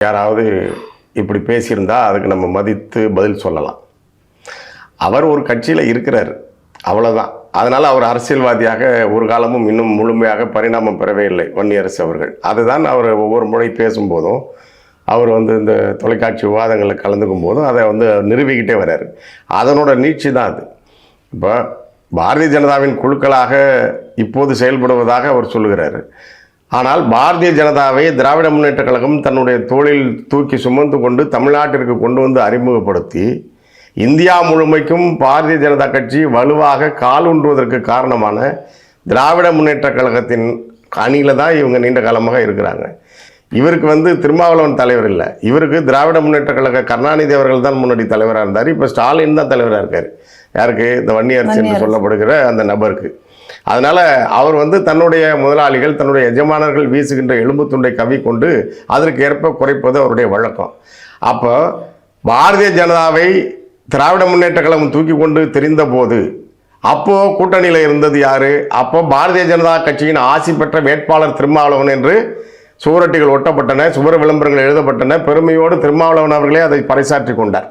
யாராவது இப்படி பேசியிருந்தா அதுக்கு நம்ம மதித்து பதில் சொல்லலாம். அவர் ஒரு கட்சியில் இருக்கிறார், அவ்வளோதான். அதனால் அவர் அரசியல்வாதியாக ஒரு காலமும் இன்னும் முழுமையாக பரிணாமம் பெறவே இல்லை வன்னியரசு அவர்கள். அதுதான் அவர் ஒவ்வொரு முறை பேசும்போதும் அவர் இந்த தொலைக்காட்சி விவாதங்களில் கலந்துக்கும் போதும் அதை நிரூபிக்கிட்டே வர்றாரு. அதனோட நீட்சி தான் அது. இப்போ பாரதிய ஜனதாவின் குழுக்களாக இப்போது செயல்படுவதாக அவர் சொல்லுகிறார். ஆனால் பாரதிய ஜனதாவை திராவிட முன்னேற்றக் கழகம் தன்னுடைய தோளில் தூக்கி சுமந்து கொண்டு தமிழ்நாட்டிற்கு கொண்டு வந்து அறிமுகப்படுத்தி இந்தியா முழுமைக்கும் பாரதிய ஜனதா கட்சி வலுவாக காலூன்றுவதற்கு காரணமான திராவிட முன்னேற்றக் கழகத்தின் அணியில் தான் இவங்க நீண்ட காலமாக இருக்கிறாங்க. இவருக்கு திருமாவளவன் தலைவர் இல்லை, இவருக்கு திராவிட முன்னேற்றக் கழக கருணாநிதி அவர்கள் தான் முன்னாடி தலைவராக இருந்தார். இப்போ ஸ்டாலின் தான் தலைவராக இருக்கார். யாருக்கு? இந்த வன்னியரசு என்று சொல்லப்படுகிற அந்த நபருக்கு. அதனால் அவர் தன்னுடைய முதலாளிகள், தன்னுடைய எஜமானர்கள் வீசுகின்ற எலும்பு துண்டை கவ்விக்கொண்டு அதற்கு ஏற்ப குறைப்பது அவருடைய வழக்கம். அப்போ பாரதிய ஜனதாவை திராவிட முன்னேற்ற கழகம் தூக்கி கொண்டு தெரிந்த போது அப்போது கூட்டணியில் இருந்தது யார்? அப்போ பாரதிய ஜனதா கட்சியின் ஆசி பெற்ற வேட்பாளர் திருமாவளவன் என்று சுவரொட்டிகள் ஒட்டப்பட்டன, சுவர விளம்பரங்கள் எழுதப்பட்டன. பெருமையோடு திருமாவளவன் அவர்களே அதை பறைசாற்றி கொண்டார்.